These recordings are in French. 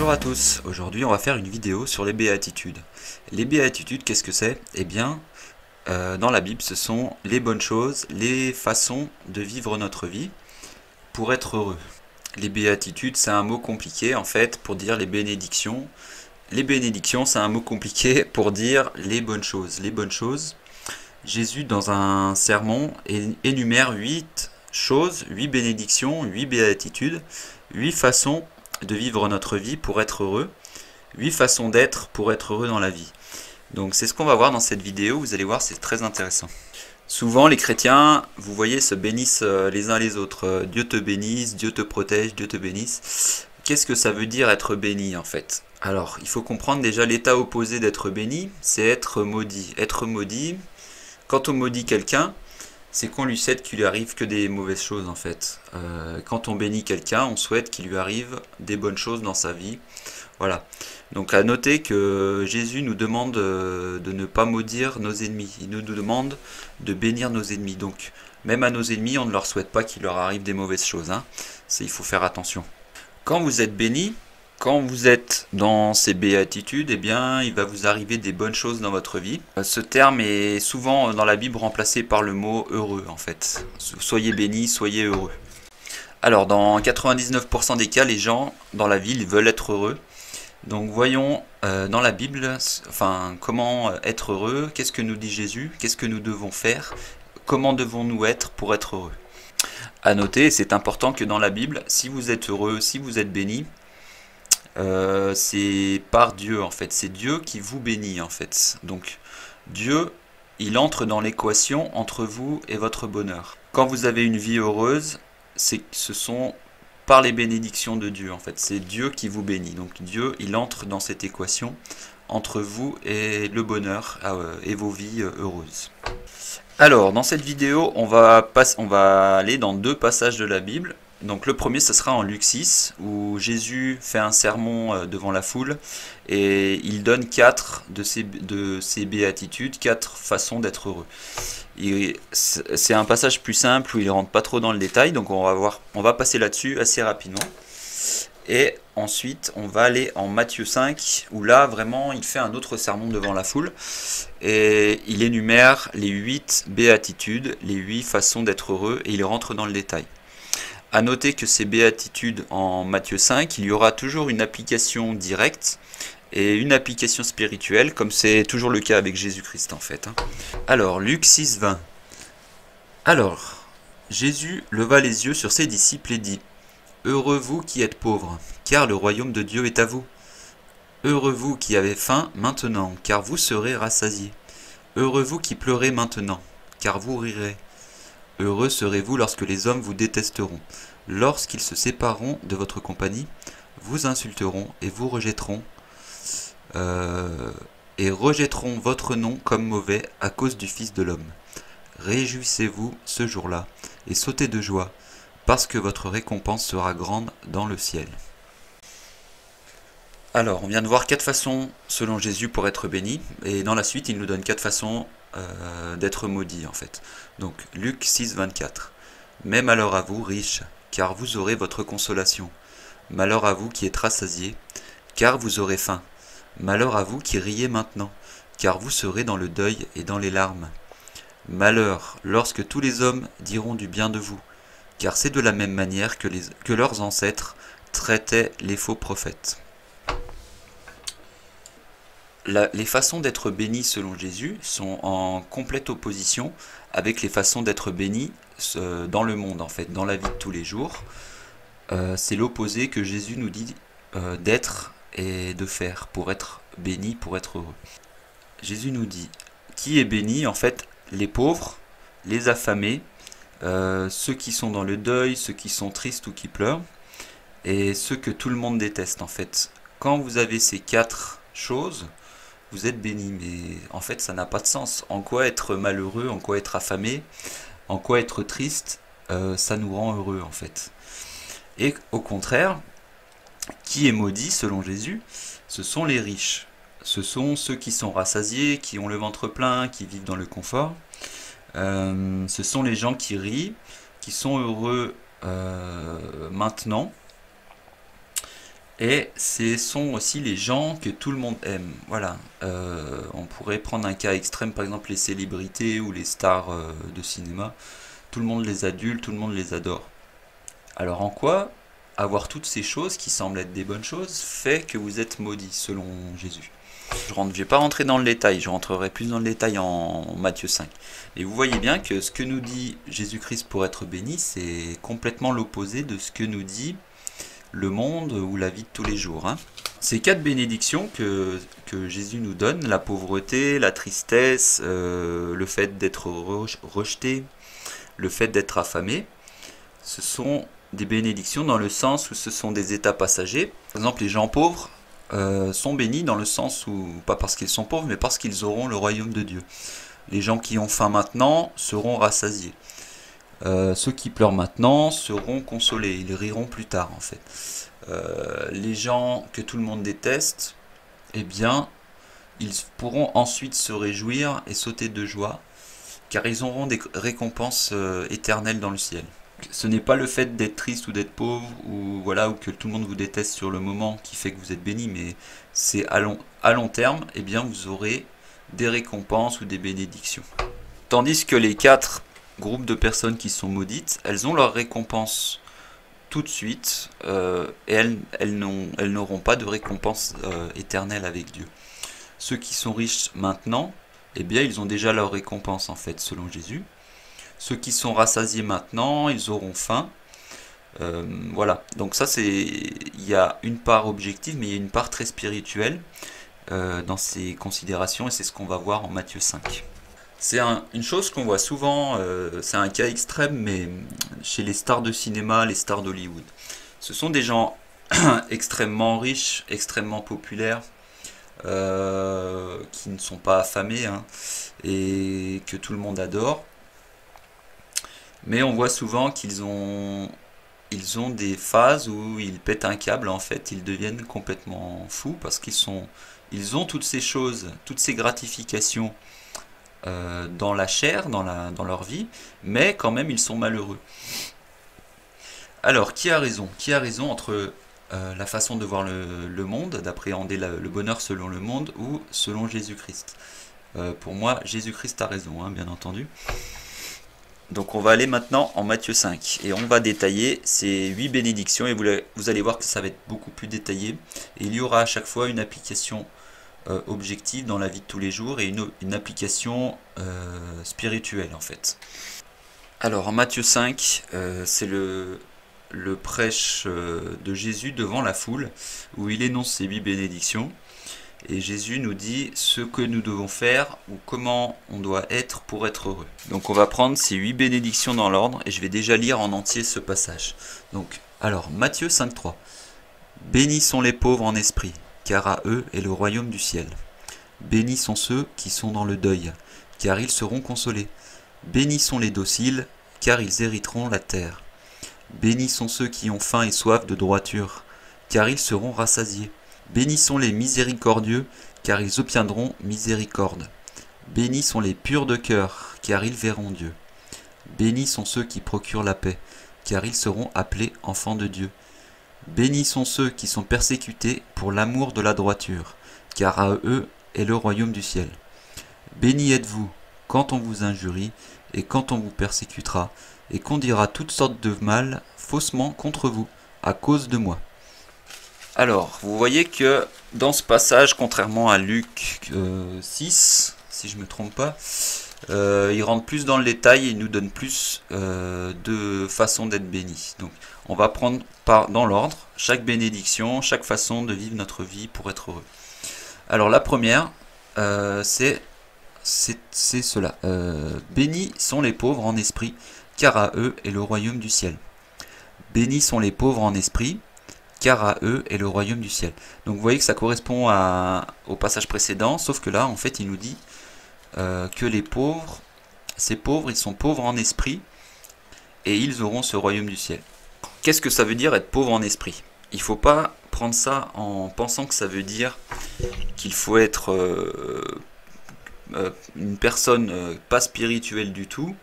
Bonjour à tous, aujourd'hui on va faire une vidéo sur les béatitudes. Les béatitudes, qu'est-ce que c'est? Eh bien, dans la Bible, ce sont les bonnes choses, les façons de vivre notre vie pour être heureux. Les béatitudes, c'est un mot compliqué en fait pour dire les bénédictions. Les bénédictions, c'est un mot compliqué pour dire les bonnes choses. Les bonnes choses, Jésus dans un sermon énumère 8 choses, 8 bénédictions, 8 béatitudes, 8 façons de vivre notre vie pour être heureux, 8 façons d'être pour être heureux dans la vie. Donc c'est ce qu'on va voir dans cette vidéo, vous allez voir, c'est très intéressant. Souvent les chrétiens, vous voyez, se bénissent les uns les autres. Dieu te bénisse, Dieu te protège, Dieu te bénisse. Qu'est-ce que ça veut dire être béni en fait? Alors, il faut comprendre déjà l'état opposé d'être béni, c'est être maudit. Être maudit, quand on maudit quelqu'un, c'est qu'on lui souhaite qu'il lui arrive que des mauvaises choses en fait. Quand on bénit quelqu'un, on souhaite qu'il lui arrive des bonnes choses dans sa vie. Voilà. Donc à noter que Jésus nous demande de ne pas maudire nos ennemis. Il nous demande de bénir nos ennemis. Donc même à nos ennemis, on ne leur souhaite pas qu'il leur arrive des mauvaises choses. Il faut faire attention. Quand vous êtes béni, quand vous êtes dans ces béatitudes, eh bien, il va vous arriver des bonnes choses dans votre vie. Ce terme est souvent dans la Bible remplacé par le mot heureux, en fait. Soyez bénis, soyez heureux. Alors, dans 99% des cas, les gens dans la vie, ils veulent être heureux. Donc, voyons dans la Bible, comment être heureux, qu'est-ce que nous dit Jésus, qu'est-ce que nous devons faire, comment devons-nous être pour être heureux. À noter, c'est important que dans la Bible, si vous êtes heureux, si vous êtes béni, c'est par Dieu en fait, c'est Dieu qui vous bénit en fait. Donc Dieu, il entre dans l'équation entre vous et votre bonheur. Quand vous avez une vie heureuse, ce sont par les bénédictions de Dieu en fait, c'est Dieu qui vous bénit. Donc Dieu, il entre dans cette équation entre vous et le bonheur et vos vies heureuses. Alors, dans cette vidéo, on va aller dans 2 passages de la Bible. Donc le premier, ce sera en Luc 6, où Jésus fait un sermon devant la foule, et il donne 4 de ses béatitudes, 4 façons d'être heureux. C'est un passage plus simple, où il ne rentre pas trop dans le détail, donc on va passer là-dessus assez rapidement. Et ensuite, on va aller en Matthieu 5, où là, vraiment, il fait un autre sermon devant la foule. Et il énumère les 8 béatitudes, les 8 façons d'être heureux, et il rentre dans le détail. A noter que ces béatitudes en Matthieu 5, il y aura toujours une application directe et une application spirituelle, comme c'est toujours le cas avec Jésus-Christ en fait. Alors, Luc 6, 20. Alors, Jésus leva les yeux sur ses disciples et dit : Heureux vous qui êtes pauvres, car le royaume de Dieu est à vous. Heureux vous qui avez faim maintenant, car vous serez rassasiés. Heureux vous qui pleurez maintenant, car vous rirez. Heureux serez-vous lorsque les hommes vous détesteront, lorsqu'ils se sépareront de votre compagnie, vous insulteront et vous rejetteront, votre nom comme mauvais à cause du Fils de l'homme. Réjouissez-vous ce jour-là et sautez de joie, parce que votre récompense sera grande dans le ciel. Alors, on vient de voir 4 façons selon Jésus pour être béni, et dans la suite, il nous donne 4 façons d'être maudit en fait. Donc Luc 6, 24. Mais malheur à vous, riches, car vous aurez votre consolation. Malheur à vous qui êtes rassasiés, car vous aurez faim. Malheur à vous qui riez maintenant, car vous serez dans le deuil et dans les larmes. Malheur lorsque tous les hommes diront du bien de vous, car c'est de la même manière que leurs ancêtres traitaient les faux prophètes. Les façons d'être bénis selon Jésus sont en complète opposition avec les façons d'être bénis dans le monde, en fait, dans la vie de tous les jours. C'est l'opposé que Jésus nous dit d'être et de faire pour être béni, pour être heureux. Jésus nous dit qui est béni, en fait, les pauvres, les affamés, ceux qui sont dans le deuil, ceux qui sont tristes ou qui pleurent, et ceux que tout le monde déteste, en fait. Quand vous avez ces 4 choses, vous êtes béni, mais en fait ça n'a pas de sens. En quoi être malheureux, en quoi être affamé, en quoi être triste, ça nous rend heureux en fait. Et au contraire, qui est maudit selon Jésus? Ce sont les riches. Ce sont ceux qui sont rassasiés, qui ont le ventre plein, qui vivent dans le confort. Ce sont les gens qui rient, qui sont heureux maintenant, Et ce sont aussi les gens que tout le monde aime. Voilà. On pourrait prendre un cas extrême, par exemple les célébrités ou les stars de cinéma. Tout le monde les adule, tout le monde les adore. Alors en quoi avoir toutes ces choses qui semblent être des bonnes choses fait que vous êtes maudit selon Jésus? Je ne vais pas rentrer dans le détail, je rentrerai plus dans le détail en Matthieu 5. Et vous voyez bien que ce que nous dit Jésus-Christ pour être béni, c'est complètement l'opposé de ce que nous dit le monde ou la vie de tous les jours. Hein. Ces quatre bénédictions que Jésus nous donne, la pauvreté, la tristesse, le fait d'être rejeté, le fait d'être affamé, ce sont des bénédictions dans le sens où ce sont des états passagers. Par exemple, les gens pauvres sont bénis dans le sens où, pas parce qu'ils sont pauvres, mais parce qu'ils auront le royaume de Dieu. Les gens qui ont faim maintenant seront rassasiés. Ceux qui pleurent maintenant seront consolés, ils riront plus tard en fait. Les gens que tout le monde déteste, eh bien, ils pourront ensuite se réjouir et sauter de joie, car ils auront des récompenses éternelles dans le ciel. Ce n'est pas le fait d'être triste ou d'être pauvre ou voilà ou que tout le monde vous déteste sur le moment qui fait que vous êtes béni, mais c'est à long terme, eh bien vous aurez des récompenses ou des bénédictions. Tandis que les quatre groupes de personnes qui sont maudites, elles ont leur récompense tout de suite et elles n'auront pas de récompense éternelle avec Dieu. Ceux qui sont riches maintenant, eh bien ils ont déjà leur récompense en fait selon Jésus. Ceux qui sont rassasiés maintenant, ils auront faim. Voilà, donc ça il y a une part objective, mais il y a une part très spirituelle dans ces considérations, et c'est ce qu'on va voir en Matthieu 5. C'est une chose qu'on voit souvent, c'est un cas extrême, mais chez les stars de cinéma, les stars d'Hollywood. Ce sont des gens extrêmement riches, extrêmement populaires, qui ne sont pas affamés, hein, et que tout le monde adore. Mais on voit souvent qu'ils ont des phases où ils pètent un câble, en fait, ils deviennent complètement fous parce ils ont toutes ces choses, toutes ces gratifications dans la chair, dans leur vie, mais quand même ils sont malheureux. Alors, qui a raison? Qui a raison entre la façon de voir le monde, d'appréhender le bonheur selon le monde ou selon Jésus-Christ? Pour moi, Jésus-Christ a raison, hein, bien entendu. Donc on va aller maintenant en Matthieu 5 et on va détailler ces 8 bénédictions et vous allez voir que ça va être beaucoup plus détaillé. Et il y aura à chaque fois une application objective dans la vie de tous les jours et une application spirituelle en fait. Alors en Matthieu 5, c'est le prêche de Jésus devant la foule où il énonce ces 8 bénédictions. Et Jésus nous dit ce que nous devons faire ou comment on doit être pour être heureux. Donc on va prendre ces 8 bénédictions dans l'ordre et je vais déjà lire en entier ce passage. Donc, alors Matthieu 5,3. Bénis sont les pauvres en esprit, car à eux est le royaume du ciel. Bénis sont ceux qui sont dans le deuil, car ils seront consolés. Bénis sont les dociles, car ils hériteront la terre. Bénis sont ceux qui ont faim et soif de droiture, car ils seront rassasiés. Bénis sont les miséricordieux, car ils obtiendront miséricorde. Bénis sont les purs de cœur, car ils verront Dieu. Bénis sont ceux qui procurent la paix, car ils seront appelés enfants de Dieu. Bénis sont ceux qui sont persécutés pour l'amour de la droiture, car à eux est le royaume du ciel. Bénis êtes-vous quand on vous injurie, et quand on vous persécutera, et qu'on dira toutes sortes de mal faussement contre vous, à cause de moi. Alors, vous voyez que dans ce passage, contrairement à Luc 6, si je ne me trompe pas, il rentre plus dans le détail et il nous donne plus de façons d'être béni. Donc, on va prendre dans l'ordre chaque bénédiction, chaque façon de vivre notre vie pour être heureux. Alors, la première, c'est cela. Bénis sont les pauvres en esprit, car à eux est le royaume du ciel. Bénis sont les pauvres en esprit, car à eux est le royaume du ciel. Donc vous voyez que ça correspond au passage précédent, sauf que là, en fait, il nous dit que les pauvres, ces pauvres, ils sont pauvres en esprit, et ils auront ce royaume du ciel. Qu'est-ce que ça veut dire être pauvre en esprit? Il ne faut pas prendre ça en pensant que ça veut dire qu'il faut être une personne pas spirituelle du tout,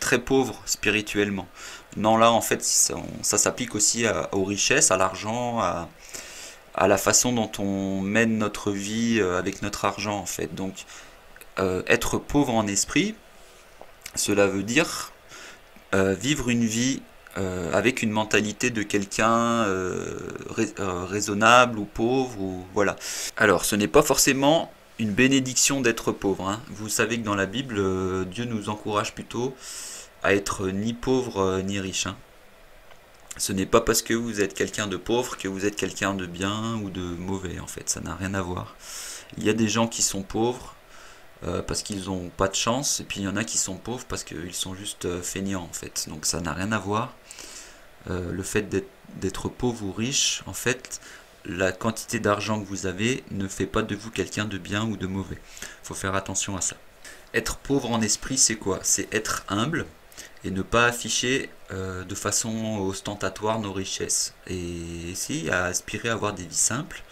très pauvre spirituellement. Non, là en fait ça s'applique aussi aux richesses, à l'argent, à la façon dont on mène notre vie avec notre argent en fait. Donc être pauvre en esprit, cela veut dire vivre une vie avec une mentalité de quelqu'un raisonnable ou pauvre, ou voilà. Alors ce n'est pas forcément une bénédiction d'être pauvre, hein. Vous savez que dans la Bible, Dieu nous encourage plutôt à être ni pauvre ni riche, hein. Ce n'est pas parce que vous êtes quelqu'un de pauvre que vous êtes quelqu'un de bien ou de mauvais, en fait, ça n'a rien à voir. Il y a des gens qui sont pauvres parce qu'ils n'ont pas de chance, et puis il y en a qui sont pauvres parce qu'ils sont juste feignants, en fait. Donc ça n'a rien à voir. Le fait d'être pauvre ou riche, en fait, la quantité d'argent que vous avez ne fait pas de vous quelqu'un de bien ou de mauvais. Il faut faire attention à ça. Être pauvre en esprit, c'est quoi? C'est être humble et ne pas afficher de façon ostentatoire nos richesses. Et essayer à aspirer à avoir des vies simples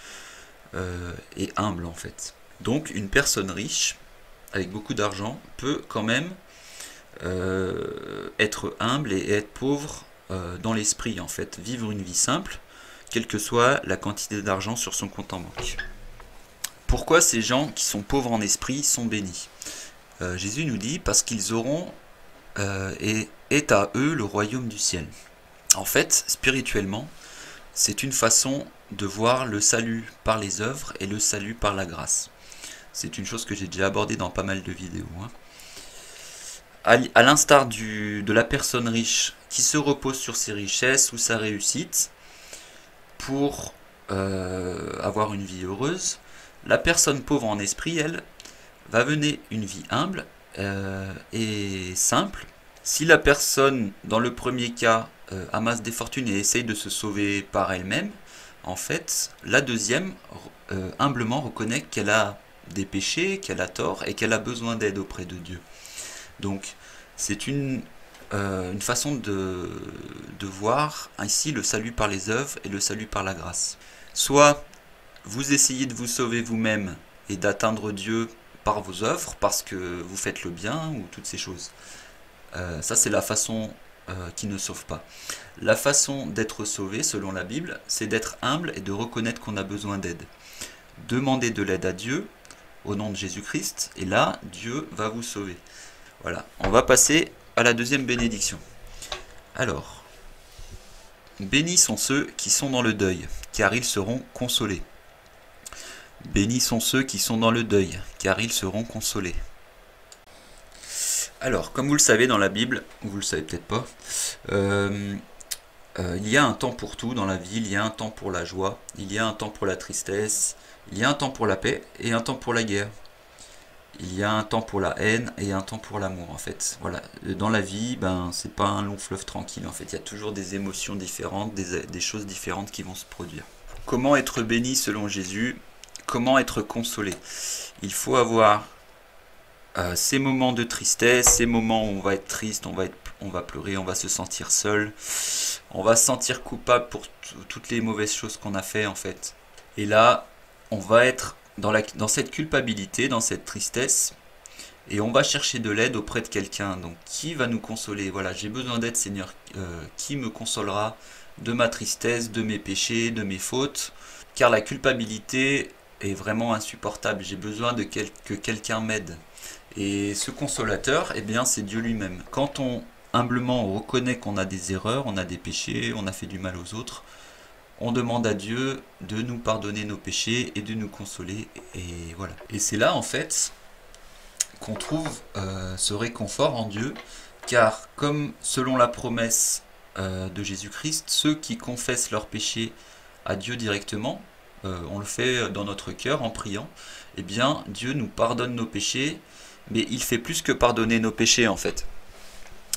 et humbles, en fait. Donc une personne riche, avec beaucoup d'argent, peut quand même être humble et être pauvre dans l'esprit, en fait. Vivre une vie simple, quelle que soit la quantité d'argent sur son compte en banque. Pourquoi ces gens qui sont pauvres en esprit sont bénis? Jésus nous dit parce qu'ils auront et est à eux le royaume du ciel. En fait, spirituellement, c'est une façon de voir le salut par les œuvres et le salut par la grâce. C'est une chose que j'ai déjà abordée dans pas mal de vidéos, hein. À l'instar de la personne riche qui se repose sur ses richesses ou sa réussite pour avoir une vie heureuse, la personne pauvre en esprit, elle, va mener une vie humble et simple. Si la personne, dans le premier cas, amasse des fortunes et essaye de se sauver par elle-même, en fait, la deuxième, humblement reconnaît qu'elle a des péchés, qu'elle a tort et qu'elle a besoin d'aide auprès de Dieu. Donc, c'est une façon de voir ici le salut par les œuvres et le salut par la grâce. Soit vous essayez de vous sauver vous-même et d'atteindre Dieu par vos œuvres, parce que vous faites le bien ou toutes ces choses. Ça, c'est la façon qui ne sauve pas. La façon d'être sauvé, selon la Bible, c'est d'être humble et de reconnaître qu'on a besoin d'aide. Demandez de l'aide à Dieu, au nom de Jésus-Christ, et là, Dieu va vous sauver. Voilà, on va passer à la deuxième bénédiction. Alors, bénis sont ceux qui sont dans le deuil, car ils seront consolés. Bénis sont ceux qui sont dans le deuil, car ils seront consolés. Alors, comme vous le savez dans la Bible, ou vous le savez peut-être pas, il y a un temps pour tout dans la vie, il y a un temps pour la joie, il y a un temps pour la tristesse, il y a un temps pour la paix et un temps pour la guerre. Il y a un temps pour la haine et un temps pour l'amour, en fait. Voilà. Dans la vie, c'est pas un long fleuve tranquille, en fait. Il y a toujours des émotions différentes, des choses différentes qui vont se produire. Comment être béni selon Jésus? Comment être consolé? Il faut avoir ces moments de tristesse, ces moments où on va être triste, on va pleurer, on va se sentir seul, on va se sentir coupable pour toutes les mauvaises choses qu'on a fait, en fait. Et là, on va être dans cette culpabilité, dans cette tristesse, et on va chercher de l'aide auprès de quelqu'un. Donc, qui va nous consoler? Voilà, j'ai besoin d'aide, Seigneur. Qui me consolera de ma tristesse, de mes péchés, de mes fautes? Car la culpabilité est vraiment insupportable. J'ai besoin que quelqu'un m'aide. Et ce consolateur, eh bien, c'est Dieu lui-même. Quand humblement on reconnaît qu'on a des erreurs, on a des péchés, on a fait du mal aux autres, on demande à Dieu de nous pardonner nos péchés et de nous consoler. Et voilà. Et c'est là, en fait, qu'on trouve ce réconfort en Dieu, car comme selon la promesse de Jésus-Christ, ceux qui confessent leurs péchés à Dieu directement, on le fait dans notre cœur en priant, eh bien Dieu nous pardonne nos péchés, mais il fait plus que pardonner nos péchés, en fait.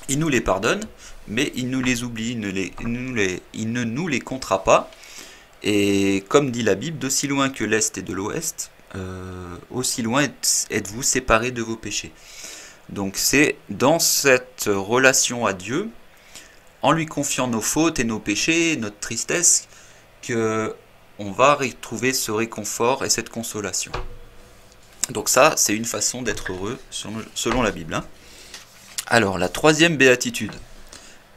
Il nous les pardonne, mais il nous les oublie, il ne nous les comptera pas. Et comme dit la Bible, d'aussi loin que l'Est est de l'Ouest, aussi loin êtes-vous séparés de vos péchés. Donc c'est dans cette relation à Dieu, en lui confiant nos fautes et nos péchés, notre tristesse, que on va retrouver ce réconfort et cette consolation. Donc ça, c'est une façon d'être heureux selon la Bible, hein. Alors, la troisième béatitude.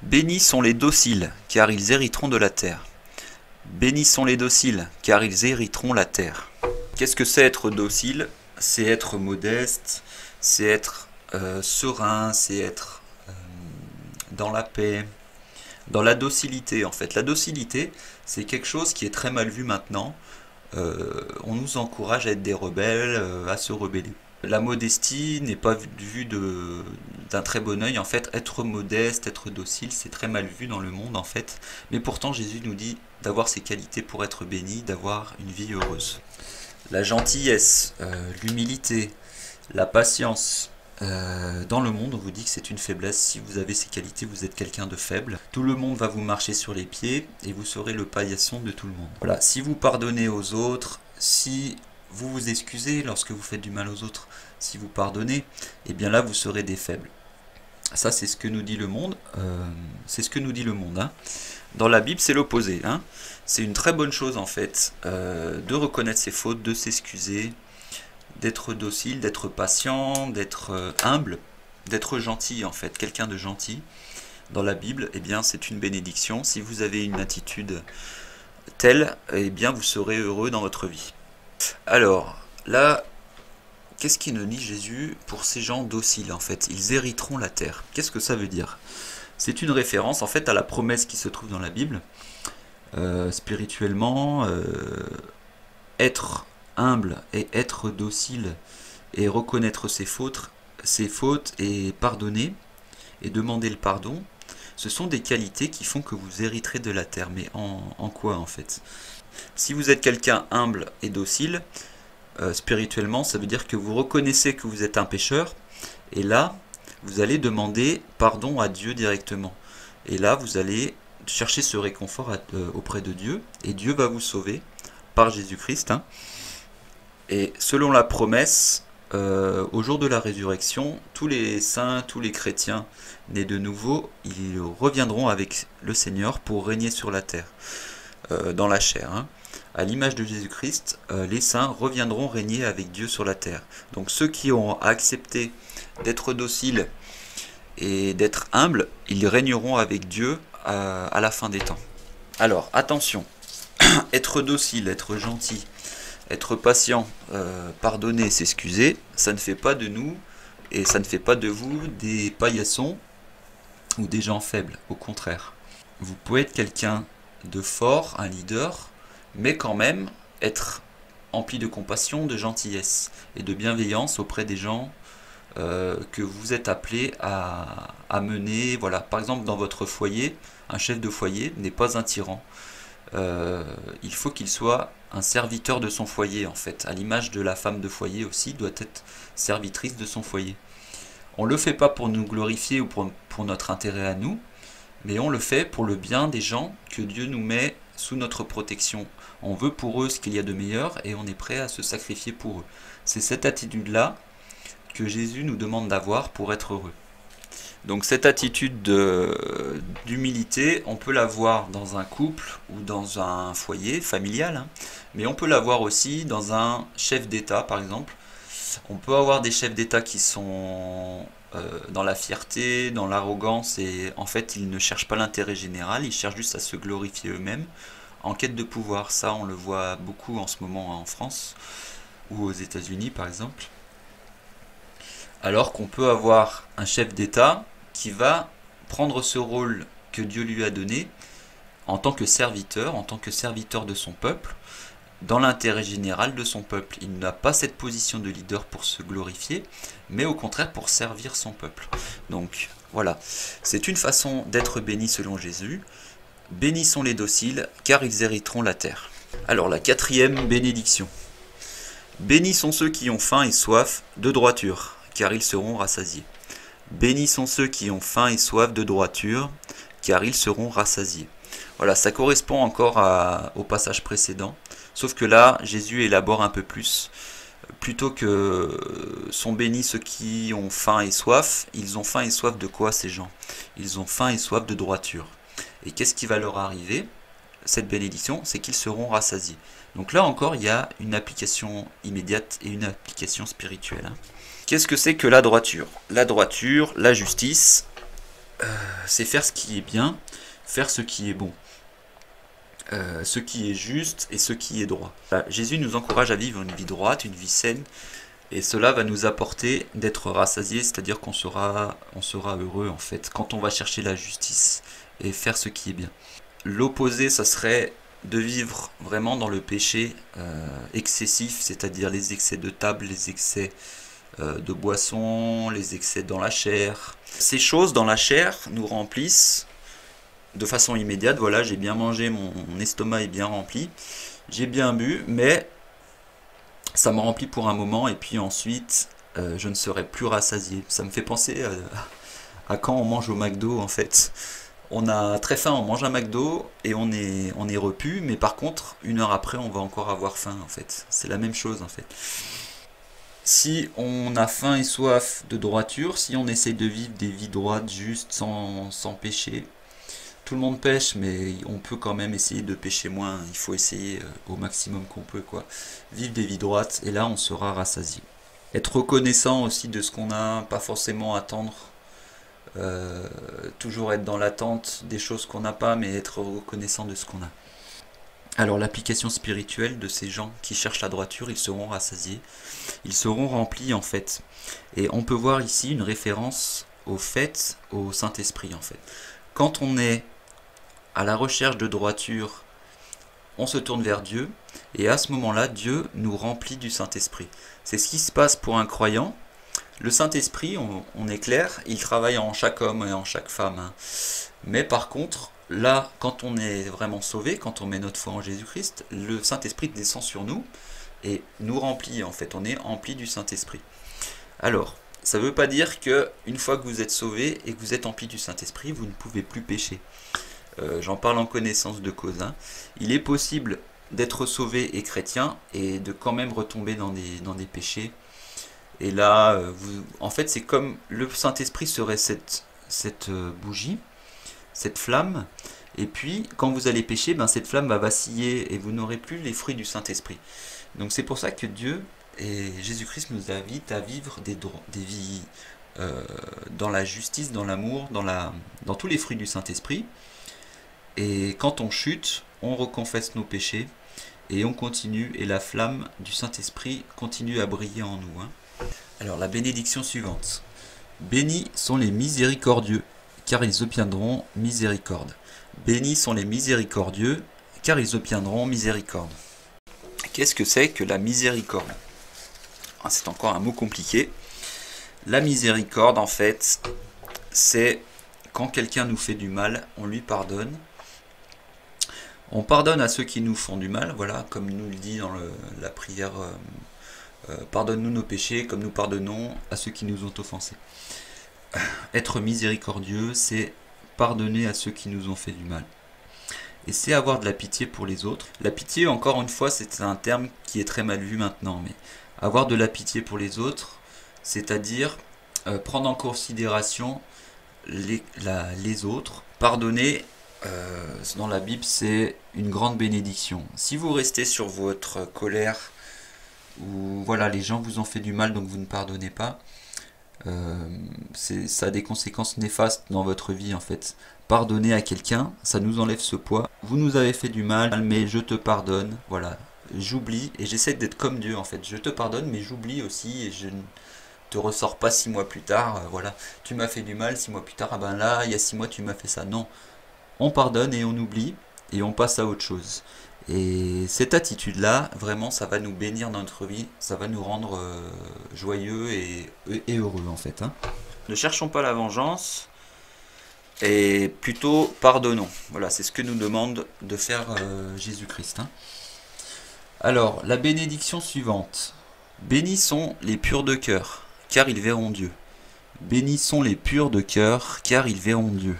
Bénis sont les dociles, car ils hériteront de la terre. Bénis sont les dociles, car ils hériteront la terre. Qu'est-ce que c'est être docile? C'est être modeste, c'est être serein, c'est être dans la paix, dans la docilité en fait. La docilité, c'est quelque chose qui est très mal vu maintenant. On nous encourage à être des rebelles, à se rebeller. La modestie n'est pas vue d'un très bon œil. En fait, être modeste, être docile, c'est très mal vu dans le monde en fait. Mais pourtant, Jésus nous dit d'avoir ces qualités pour être béni, d'avoir une vie heureuse. La gentillesse, l'humilité, la patience. Dans le monde, on vous dit que c'est une faiblesse. Si vous avez ces qualités, vous êtes quelqu'un de faible. Tout le monde va vous marcher sur les pieds et vous serez le paillasson de tout le monde. Voilà, si vous pardonnez aux autres, si vous vous excusez lorsque vous faites du mal aux autres, si vous pardonnez, eh bien là, vous serez des faibles. Ça, c'est ce que nous dit le monde. C'est ce que nous dit le monde. Hein. Dans la Bible, c'est l'opposé. Hein. C'est une très bonne chose, en fait, de reconnaître ses fautes, de s'excuser, d'être docile, d'être patient, d'être humble, d'être gentil, en fait, quelqu'un de gentil. Dans la Bible, eh bien, c'est une bénédiction. Si vous avez une attitude telle, eh bien, vous serez heureux dans votre vie. Alors, là, qu'est-ce qu'il nous dit Jésus pour ces gens dociles, en fait? Ils hériteront la terre. Qu'est-ce que ça veut dire? C'est une référence, en fait, à la promesse qui se trouve dans la Bible. Spirituellement, être humble et être docile et reconnaître ses fautes et pardonner et demander le pardon, ce sont des qualités qui font que vous hériterez de la terre. Mais en quoi en fait? Si vous êtes quelqu'un humble et docile, spirituellement, ça veut dire que vous reconnaissez que vous êtes un pécheur, et là, vous allez demander pardon à Dieu directement. Et là, vous allez chercher ce réconfort auprès de Dieu, et Dieu va vous sauver par Jésus-Christ. Hein. Et selon la promesse, au jour de la résurrection, tous les saints, tous les chrétiens nés de nouveau, ils reviendront avec le Seigneur pour régner sur la terre, dans la chair. Hein. À l'image de Jésus-Christ, les saints reviendront régner avec Dieu sur la terre. Donc ceux qui ont accepté d'être dociles et d'être humbles, ils régneront avec Dieu à la fin des temps. Alors, attention, être docile, être gentil, être patient, pardonner, s'excuser, ça ne fait pas de nous et ça ne fait pas de vous des paillassons ou des gens faibles, au contraire. Vous pouvez être quelqu'un de fort, un leader, mais quand même être empli de compassion, de gentillesse et de bienveillance auprès des gens que vous êtes appelés à mener. Voilà. Par exemple, dans votre foyer, un chef de foyer n'est pas un tyran. Il faut qu'il soit un serviteur de son foyer, en fait. À l'image de la femme de foyer aussi, doit être servitrice de son foyer. On ne le fait pas pour nous glorifier ou pour notre intérêt à nous, mais on le fait pour le bien des gens que Dieu nous met sous notre protection. On veut pour eux ce qu'il y a de meilleur et on est prêt à se sacrifier pour eux. C'est cette attitude-là que Jésus nous demande d'avoir pour être heureux. Donc cette attitude d'humilité, on peut l'avoir dans un couple ou dans un foyer familial, hein, mais on peut l'avoir aussi dans un chef d'État, par exemple. On peut avoir des chefs d'État qui sont dans la fierté, dans l'arrogance, et en fait ils ne cherchent pas l'intérêt général, ils cherchent juste à se glorifier eux-mêmes en quête de pouvoir. Ça, on le voit beaucoup en ce moment en France ou aux États-Unis, par exemple. Alors qu'on peut avoir un chef d'État qui va prendre ce rôle que Dieu lui a donné en tant que serviteur de son peuple, dans l'intérêt général de son peuple. Il n'a pas cette position de leader pour se glorifier, mais au contraire pour servir son peuple. Donc voilà, c'est une façon d'être béni selon Jésus. Bénis sont les dociles, car ils hériteront la terre. Alors la quatrième bénédiction. Bénis sont ceux qui ont faim et soif de droiture, car ils seront rassasiés. Bénis sont ceux qui ont faim et soif de droiture, car ils seront rassasiés. Voilà, ça correspond encore au passage précédent, sauf que là, Jésus élabore un peu plus. Plutôt que sont bénis ceux qui ont faim et soif, ils ont faim et soif de quoi ces gens? Ils ont faim et soif de droiture. Et qu'est-ce qui va leur arriver? Cette bénédiction, c'est qu'ils seront rassasiés. Donc là encore, il y a une application immédiate et une application spirituelle. Qu'est-ce que c'est que la droiture? La droiture, la justice, c'est faire ce qui est bien, faire ce qui est bon. ce qui est juste et ce qui est droit. Jésus nous encourage à vivre une vie droite, une vie saine, et cela va nous apporter d'être rassasiés, c'est-à-dire qu'on sera heureux en fait, quand on va chercher la justice et faire ce qui est bien. L'opposé, ça serait de vivre vraiment dans le péché excessif, c'est-à-dire les excès de table, les excès de boisson, les excès dans la chair. Ces choses dans la chair nous remplissent de façon immédiate. Voilà, j'ai bien mangé, mon estomac est bien rempli, j'ai bien bu, mais ça me remplit pour un moment et puis ensuite je ne serai plus rassasié. Ça me fait penser à quand on mange au McDo en fait. On a très faim, on mange un McDo et on est repu, mais par contre, une heure après, on va encore avoir faim en fait. C'est la même chose en fait. Si on a faim et soif de droiture, si on essaye de vivre des vies droites, justes, sans péché, tout le monde pêche, mais on peut quand même essayer de pécher moins. Il faut essayer au maximum qu'on peut, quoi. Vivre des vies droites, et là, on sera rassasié. Être reconnaissant aussi de ce qu'on a, pas forcément attendre. Toujours être dans l'attente des choses qu'on n'a pas, mais être reconnaissant de ce qu'on a. Alors l'application spirituelle de ces gens qui cherchent la droiture, ils seront rassasiés, ils seront remplis en fait. Et on peut voir ici une référence au fait, au Saint-Esprit en fait. Quand on est à la recherche de droiture, on se tourne vers Dieu, et à ce moment-là, Dieu nous remplit du Saint-Esprit. C'est ce qui se passe pour un croyant. Le Saint-Esprit, on est clair, il travaille en chaque homme et en chaque femme. Hein. Mais par contre, là, quand on est vraiment sauvé, quand on met notre foi en Jésus-Christ, le Saint-Esprit descend sur nous et nous remplit en fait. On est rempli du Saint-Esprit. Alors, ça ne veut pas dire que une fois que vous êtes sauvé et que vous êtes rempli du Saint-Esprit, vous ne pouvez plus pécher. J'en parle en connaissance de cause. Hein. Il est possible d'être sauvé et chrétien et de quand même retomber dans des péchés. Et là, en fait, c'est comme le Saint-Esprit serait cette bougie, cette flamme. Et puis, quand vous allez pécher, ben, cette flamme va vaciller et vous n'aurez plus les fruits du Saint-Esprit. Donc c'est pour ça que Dieu et Jésus-Christ nous invitent à vivre des vies dans la justice, dans l'amour, dans tous les fruits du Saint-Esprit. Et quand on chute, on reconfesse nos péchés et on continue. Et la flamme du Saint-Esprit continue à briller en nous. Hein. Alors la bénédiction suivante. Bénis sont les miséricordieux, car ils obtiendront miséricorde. Bénis sont les miséricordieux, car ils obtiendront miséricorde. Qu'est-ce que c'est que la miséricorde? C'est encore un mot compliqué. La miséricorde, en fait, c'est quand quelqu'un nous fait du mal, on lui pardonne. On pardonne à ceux qui nous font du mal, voilà, comme nous le dit dans la prière. Pardonne-nous nos péchés comme nous pardonnons à ceux qui nous ont offensés. Être miséricordieux, c'est pardonner à ceux qui nous ont fait du mal. Et c'est avoir de la pitié pour les autres. La pitié, encore une fois, c'est un terme qui est très mal vu maintenant. Mais avoir de la pitié pour les autres, c'est-à-dire prendre en considération les autres. Pardonner, dans la Bible, c'est une grande bénédiction. Si vous restez sur votre colère, ou voilà, les gens vous ont fait du mal donc vous ne pardonnez pas, ça a des conséquences néfastes dans votre vie en fait. Pardonner à quelqu'un, ça nous enlève ce poids. Vous nous avez fait du mal, mais je te pardonne, voilà, j'oublie et j'essaie d'être comme Dieu en fait. Je te pardonne, mais j'oublie aussi et je ne te ressors pas 6 mois plus tard, voilà, tu m'as fait du mal 6 mois plus tard, ah ben là, il y a 6 mois tu m'as fait ça. Non, on pardonne et on oublie et on passe à autre chose. Et cette attitude-là, vraiment, ça va nous bénir dans notre vie, ça va nous rendre joyeux et heureux en fait. Hein. Ne cherchons pas la vengeance, et plutôt pardonnons. Voilà, c'est ce que nous demande de faire Jésus-Christ. Hein. Alors, la bénédiction suivante. Bénis sont les purs de cœur, car ils verront Dieu. Bénis sont les purs de cœur, car ils verront Dieu.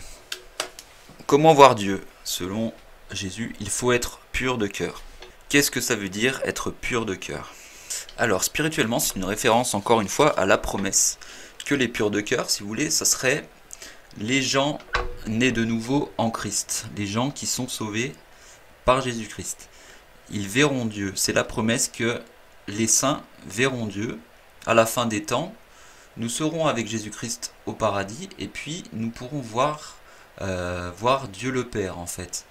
Comment voir Dieu? Selon Jésus, il faut être pur de cœur. Qu'est-ce que ça veut dire être pur de cœur? Alors spirituellement, c'est une référence encore une fois à la promesse que les purs de cœur, si vous voulez, ça serait les gens nés de nouveau en Christ, les gens qui sont sauvés par Jésus-Christ. Ils verront Dieu. C'est la promesse que les saints verront Dieu à la fin des temps. Nous serons avec Jésus-Christ au paradis et puis nous pourrons voir Dieu le Père en fait.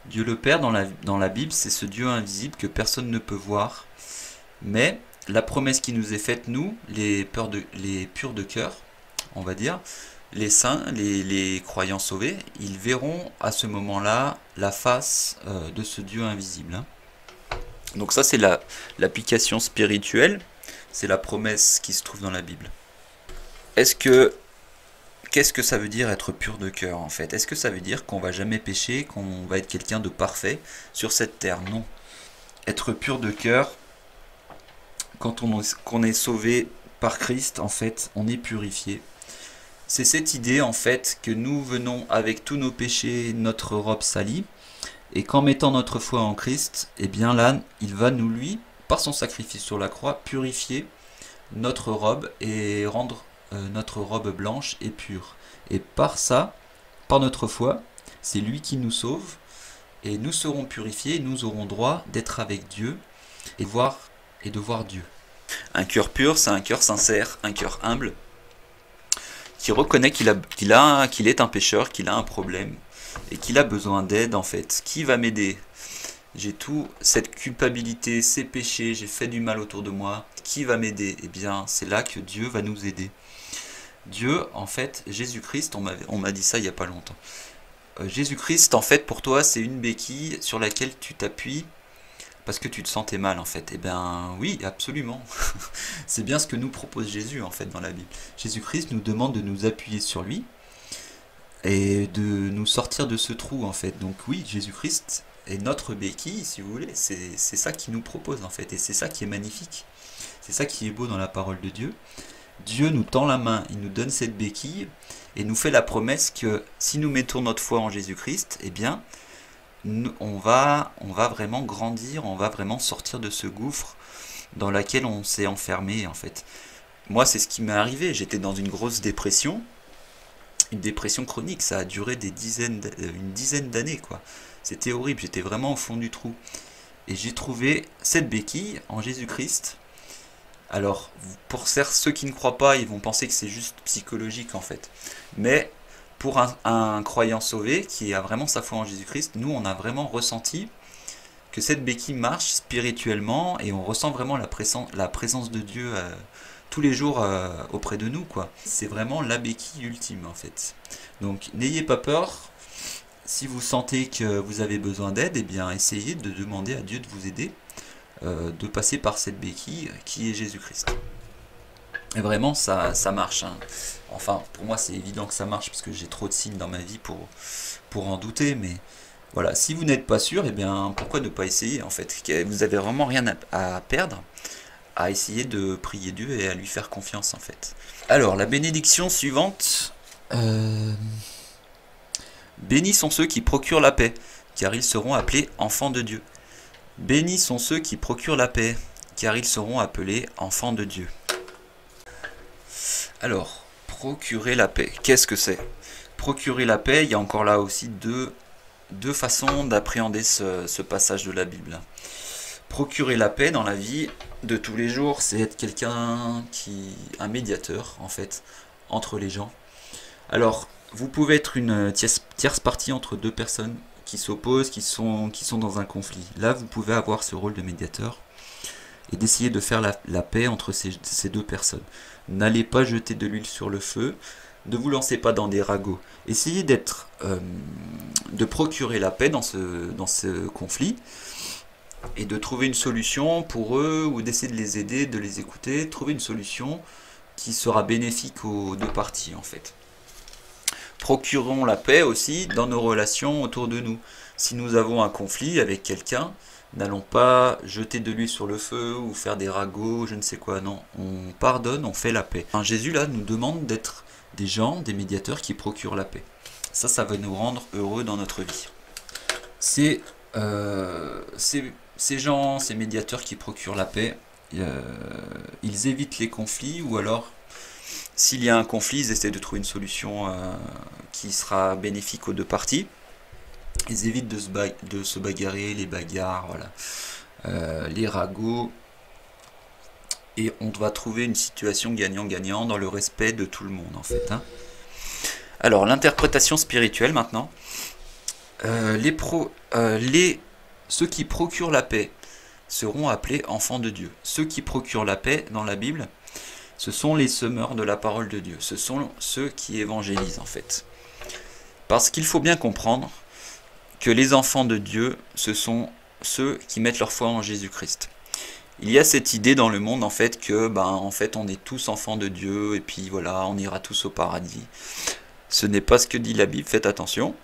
Dieu le Père dans la Bible, c'est ce Dieu invisible que personne ne peut voir. Mais la promesse qui nous est faite, nous, les purs de cœur, on va dire, les saints, les croyants sauvés, ils verront à ce moment-là la face de ce Dieu invisible. Hein. Donc ça, c'est l'application spirituelle, c'est la promesse qui se trouve dans la Bible. Qu'est-ce que ça veut dire être pur de cœur en fait? Est-ce que ça veut dire qu'on va jamais pécher, qu'on va être quelqu'un de parfait sur cette terre? Non. Être pur de cœur, quand qu'on est sauvé par Christ, en fait, on est purifié. C'est cette idée en fait que nous venons avec tous nos péchés, notre robe salie, et qu'en mettant notre foi en Christ, eh bien là, il va nous, lui, par son sacrifice sur la croix, purifier notre robe et rendre notre robe blanche et pure. Et par ça, par notre foi, c'est lui qui nous sauve, et nous serons purifiés, et nous aurons droit d'être avec Dieu et de voir Dieu. Un cœur pur, c'est un cœur sincère, un cœur humble, qui reconnaît qu'il est un pécheur, qu'il a un problème, et qu'il a besoin d'aide en fait. Qui va m'aider? J'ai tout, cette culpabilité, ces péchés, j'ai fait du mal autour de moi. Qui va m'aider? Eh bien, c'est là que Dieu va nous aider. Dieu, en fait, Jésus-Christ, on m'a dit ça il n'y a pas longtemps. Jésus-Christ, en fait, pour toi, c'est une béquille sur laquelle tu t'appuies parce que tu te sentais mal, en fait. Eh bien, oui, absolument. C'est bien ce que nous propose Jésus, en fait, dans la Bible. Jésus-Christ nous demande de nous appuyer sur lui et de nous sortir de ce trou, en fait. Donc oui, Jésus-Christ est notre béquille, si vous voulez. C'est ça qu'il nous propose, en fait. Et c'est ça qui est magnifique. C'est ça qui est beau dans la parole de Dieu. Dieu nous tend la main, il nous donne cette béquille et nous fait la promesse que si nous mettons notre foi en Jésus-Christ, eh bien, on va vraiment grandir, on va vraiment sortir de ce gouffre dans lequel on s'est enfermé, en fait. Moi, c'est ce qui m'est arrivé. J'étais dans une grosse dépression, une dépression chronique. Ça a duré une dizaine d'années, quoi. C'était horrible. J'étais vraiment au fond du trou. Et j'ai trouvé cette béquille en Jésus-Christ. Alors, pour ceux qui ne croient pas, ils vont penser que c'est juste psychologique, en fait. Mais pour un croyant sauvé qui a vraiment sa foi en Jésus-Christ, nous, on a vraiment ressenti que cette béquille marche spirituellement et on ressent vraiment la présence de Dieu tous les jours auprès de nous, quoi. C'est vraiment la béquille ultime, en fait. Donc, n'ayez pas peur. Si vous sentez que vous avez besoin d'aide, eh bien, essayez de demander à Dieu de vous aider, de passer par cette béquille qui est Jésus-Christ. Et vraiment, ça marche. Hein. Enfin, pour moi, c'est évident que ça marche parce que j'ai trop de signes dans ma vie pour en douter. Mais voilà, si vous n'êtes pas sûr, eh bien, pourquoi ne pas essayer en fait? Vous n'avez vraiment rien à perdre à essayer de prier Dieu et à lui faire confiance en fait. Alors, la bénédiction suivante. Bénis sont ceux qui procurent la paix, car ils seront appelés enfants de Dieu. Bénis sont ceux qui procurent la paix, car ils seront appelés enfants de Dieu. Alors, procurer la paix, qu'est-ce que c'est? Procurer la paix, il y a encore là aussi deux façons d'appréhender ce passage de la Bible. Procurer la paix dans la vie de tous les jours, c'est être un médiateur en fait, entre les gens. Alors, vous pouvez être une tierce partie entre deux personnes qui s'opposent, qui sont dans un conflit. Là, vous pouvez avoir ce rôle de médiateur et d'essayer de faire la paix entre ces deux personnes. N'allez pas jeter de l'huile sur le feu, ne vous lancez pas dans des ragots. Essayez de procurer la paix dans ce conflit et de trouver une solution pour eux ou d'essayer de les aider, de les écouter, trouver une solution qui sera bénéfique aux deux parties en fait. Procurons la paix aussi dans nos relations autour de nous. Si nous avons un conflit avec quelqu'un, n'allons pas jeter de l'huile sur le feu ou faire des ragots, je ne sais quoi, non. On pardonne, on fait la paix. Jésus là nous demande d'être des gens, des médiateurs qui procurent la paix. Ça va nous rendre heureux dans notre vie. Ces gens, ces médiateurs qui procurent la paix, ils évitent les conflits ou alors s'il y a un conflit, ils essaient de trouver une solution qui sera bénéfique aux deux parties. Ils évitent de se bagarrer, les bagarres, voilà, les ragots. Et on va trouver une situation gagnant-gagnant dans le respect de tout le monde, en fait. Hein. Alors, l'interprétation spirituelle, maintenant. Ceux qui procurent la paix seront appelés enfants de Dieu. Ceux qui procurent la paix dans la Bible, ce sont les semeurs de la parole de Dieu. Ce sont ceux qui évangélisent en fait. Parce qu'il faut bien comprendre que les enfants de Dieu, ce sont ceux qui mettent leur foi en Jésus-Christ. Il y a cette idée dans le monde en fait que en fait on est tous enfants de Dieu et puis voilà, on ira tous au paradis. Ce n'est pas ce que dit la Bible, faites attention.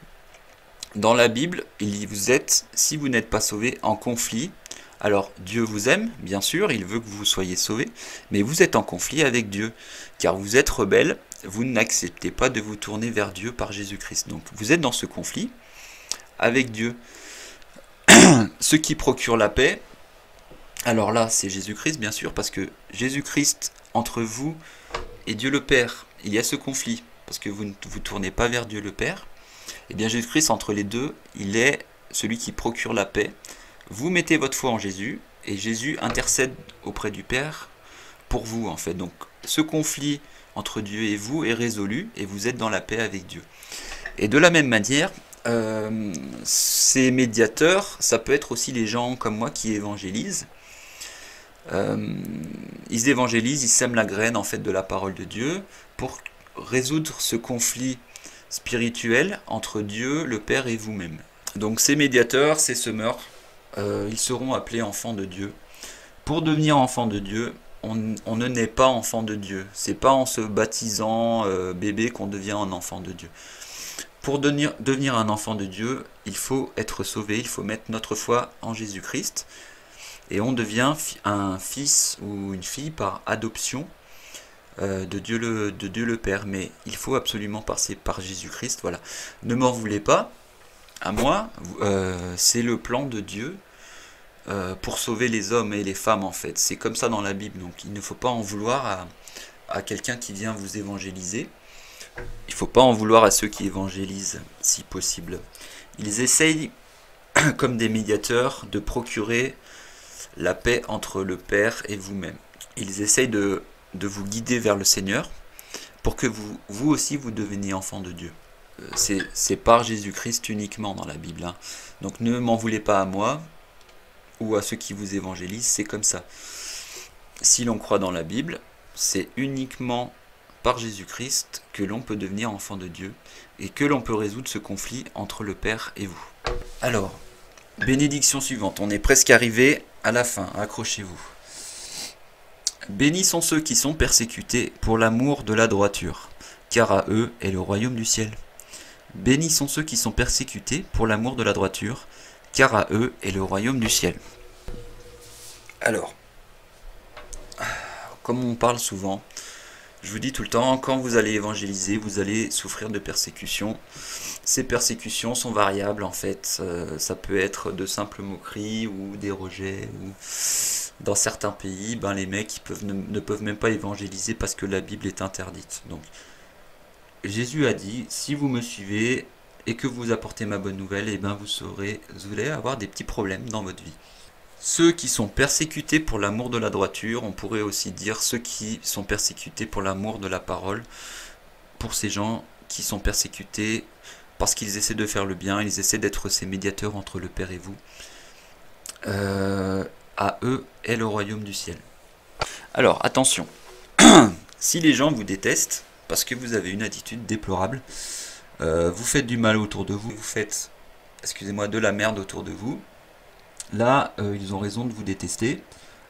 Dans la Bible, vous êtes, si vous n'êtes pas sauvés, en conflit. Alors Dieu vous aime, bien sûr, il veut que vous soyez sauvés, mais vous êtes en conflit avec Dieu, car vous êtes rebelles, vous n'acceptez pas de vous tourner vers Dieu par Jésus-Christ. Donc vous êtes dans ce conflit avec Dieu. Ceux qui procurent la paix, alors là c'est Jésus-Christ bien sûr, parce que Jésus-Christ, entre vous et Dieu le Père, il y a ce conflit, parce que vous ne vous tournez pas vers Dieu le Père. Et bien Jésus-Christ, entre les deux, il est celui qui procure la paix. Vous mettez votre foi en Jésus, et Jésus intercède auprès du Père pour vous en fait. Donc ce conflit entre Dieu et vous est résolu, et vous êtes dans la paix avec Dieu. Et de la même manière, ces médiateurs, ça peut être aussi les gens comme moi qui évangélisent. Ils évangélisent, ils sèment la graine en fait de la parole de Dieu pour résoudre ce conflit spirituel entre Dieu, le Père et vous-même. Donc ces médiateurs, ces semeurs, ils seront appelés enfants de Dieu. Pour devenir enfant de Dieu, on ne naît pas enfant de Dieu. C'est pas en se baptisant bébé qu'on devient un enfant de Dieu. Pour devenir un enfant de Dieu, il faut être sauvé, il faut mettre notre foi en Jésus-Christ. Et on devient un fils ou une fille par adoption de Dieu le Père. Mais il faut absolument passer par Jésus-Christ. Voilà. Ne m'en voulez pas à moi, c'est le plan de Dieu pour sauver les hommes et les femmes en fait. C'est comme ça dans la Bible. Donc il ne faut pas en vouloir à quelqu'un qui vient vous évangéliser. Il ne faut pas en vouloir à ceux qui évangélisent, si possible. Ils essayent, comme des médiateurs, de procurer la paix entre le Père et vous-même. Ils essayent de vous guider vers le Seigneur pour que vous aussi vous deveniez enfants de Dieu. C'est par Jésus-Christ uniquement dans la Bible. Hein. Donc ne m'en voulez pas à moi ou à ceux qui vous évangélisent, c'est comme ça. Si l'on croit dans la Bible, c'est uniquement par Jésus-Christ que l'on peut devenir enfant de Dieu et que l'on peut résoudre ce conflit entre le Père et vous. Alors, bénédiction suivante, on est presque arrivé à la fin, accrochez-vous. Bénis sont ceux qui sont persécutés pour l'amour de la droiture, car à eux est le royaume du ciel. Bénis sont ceux qui sont persécutés pour l'amour de la droiture, car à eux est le royaume du ciel. Alors, comme on parle souvent, je vous dis tout le temps, quand vous allez évangéliser, vous allez souffrir de persécutions. Ces persécutions sont variables en fait. Ça peut être de simples moqueries ou des rejets. Ou dans certains pays, les mecs ne peuvent même pas évangéliser parce que la Bible est interdite. Donc, Jésus a dit, si vous me suivez et que vous apportez ma bonne nouvelle, vous allez avoir des petits problèmes dans votre vie. Ceux qui sont persécutés pour l'amour de la droiture, on pourrait aussi dire ceux qui sont persécutés pour l'amour de la parole, pour ces gens qui sont persécutés parce qu'ils essaient de faire le bien, ils essaient d'être ces médiateurs entre le Père et vous. À eux est le royaume du ciel. Alors, attention, si les gens vous détestent, parce que vous avez une attitude déplorable, vous faites du mal autour de vous, vous faites, de la merde autour de vous, là, ils ont raison de vous détester,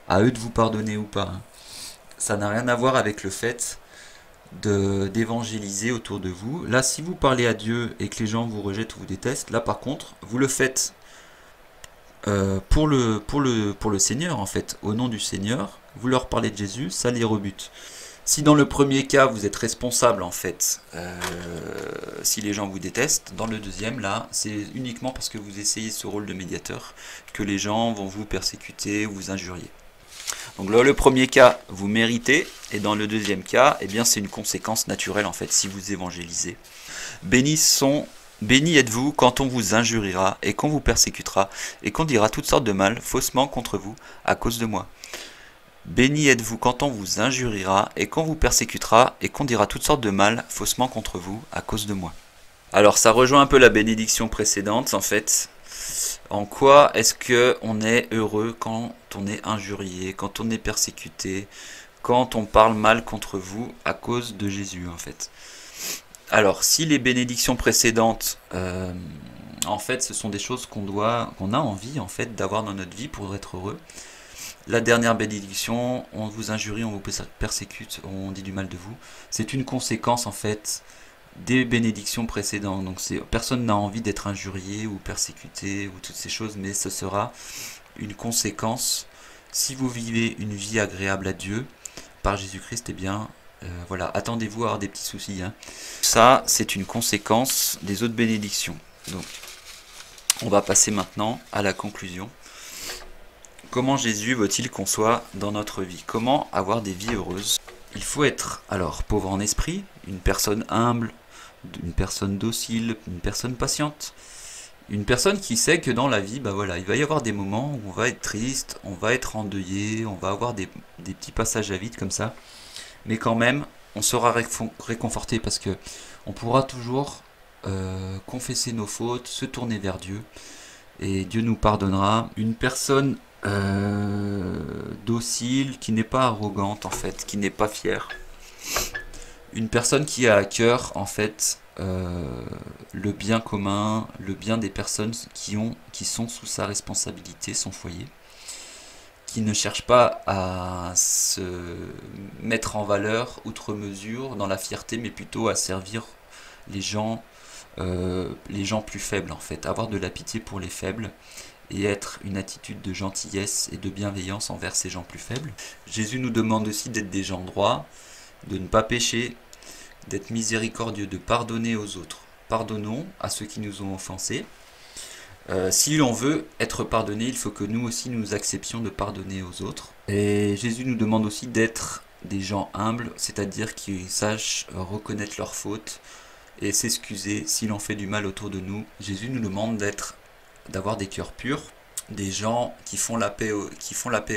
à eux de vous pardonner ou pas. Hein. Ça n'a rien à voir avec le fait d'évangéliser autour de vous. Là, si vous parlez à Dieu et que les gens vous rejettent ou vous détestent, là par contre, vous le faites pour le Seigneur, en fait, au nom du Seigneur, vous leur parlez de Jésus, ça les rebute. Si dans le premier cas, vous êtes responsable, en fait, si les gens vous détestent, dans le deuxième, là, c'est uniquement parce que vous essayez ce rôle de médiateur que les gens vont vous persécuter ou vous injurier. Donc là, le premier cas, vous méritez, et dans le deuxième cas, c'est une conséquence naturelle, en fait, si vous évangélisez. Bénis êtes-vous quand on vous injuriera et qu'on vous persécutera et qu'on dira toutes sortes de mal faussement contre vous à cause de moi. Bénis êtes-vous quand on vous injuriera et qu'on vous persécutera et qu'on dira toutes sortes de mal faussement contre vous à cause de moi. Alors ça rejoint un peu la bénédiction précédente en fait. En quoi est-ce que on est heureux quand on est injurié, quand on est persécuté, quand on parle mal contre vous à cause de Jésus en fait. Alors si les bénédictions précédentes en fait ce sont des choses qu'on a envie en fait d'avoir dans notre vie pour être heureux. La dernière bénédiction, on vous injurie, on vous persécute, on dit du mal de vous. C'est une conséquence en fait des bénédictions précédentes. Donc personne n'a envie d'être injurié ou persécuté ou toutes ces choses, mais ce sera une conséquence. Si vous vivez une vie agréable à Dieu par Jésus-Christ, eh bien voilà, attendez-vous à avoir des petits soucis. Hein. Ça, c'est une conséquence des autres bénédictions. Donc, on va passer maintenant à la conclusion. Comment Jésus veut-il qu'on soit dans notre vie? Comment avoir des vies heureuses? Il faut être alors pauvre en esprit, une personne humble, une personne docile, une personne patiente, une personne qui sait que dans la vie, bah voilà, il va y avoir des moments où on va être triste, on va être endeuillé, on va avoir des petits passages à vide comme ça, mais quand même, on sera réconforté parce que on pourra toujours confesser nos fautes, se tourner vers Dieu, et Dieu nous pardonnera. Une personne docile, qui n'est pas arrogante en fait, qui n'est pas fière. Une personne qui a à cœur en fait le bien commun, le bien des personnes qui sont sous sa responsabilité, son foyer, qui ne cherche pas à se mettre en valeur outre mesure dans la fierté, mais plutôt à servir les gens plus faibles en fait, avoir de la pitié pour les faibles et être une attitude de gentillesse et de bienveillance envers ces gens plus faibles. Jésus nous demande aussi d'être des gens droits, de ne pas pécher, d'être miséricordieux, de pardonner aux autres. Pardonnons à ceux qui nous ont offensés. Si l'on veut être pardonné, il faut que nous aussi nous acceptions de pardonner aux autres. Et Jésus nous demande aussi d'être des gens humbles, c'est-à-dire qui sachent reconnaître leurs fautes et s'excuser si l'on fait du mal autour de nous. Jésus nous demande d'avoir des cœurs purs, des gens qui font la paix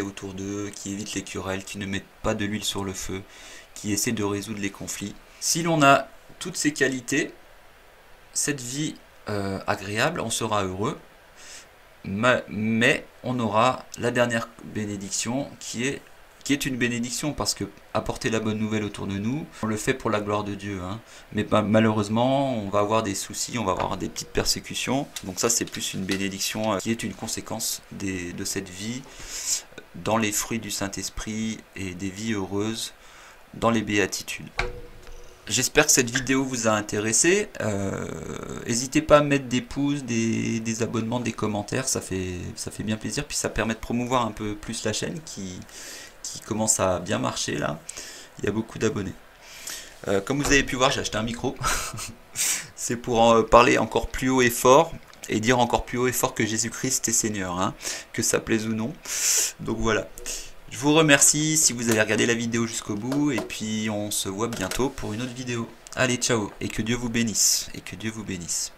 autour d'eux, qui évitent les querelles, qui ne mettent pas de l'huile sur le feu, qui essaient de résoudre les conflits. Si l'on a toutes ces qualités, cette vie agréable, on sera heureux, mais on aura la dernière bénédiction qui est une bénédiction, parce que apporter la bonne nouvelle autour de nous, on le fait pour la gloire de Dieu, hein. Mais malheureusement on va avoir des soucis, on va avoir des petites persécutions, donc ça c'est plus une bénédiction qui est une conséquence de cette vie dans les fruits du Saint-Esprit et des vies heureuses dans les béatitudes. J'espère que cette vidéo vous a intéressé. N'hésitez pas à mettre des pouces, des abonnements, des commentaires, ça fait bien plaisir, puis ça permet de promouvoir un peu plus la chaîne qui commence à bien marcher là. Il y a beaucoup d'abonnés. Comme vous avez pu voir, j'ai acheté un micro. C'est pour parler encore plus haut et fort et dire encore plus haut et fort que Jésus-Christ est Seigneur, hein, que ça plaise ou non. Donc voilà. Je vous remercie si vous avez regardé la vidéo jusqu'au bout, et puis on se voit bientôt pour une autre vidéo. Allez, ciao, et que Dieu vous bénisse, et que Dieu vous bénisse.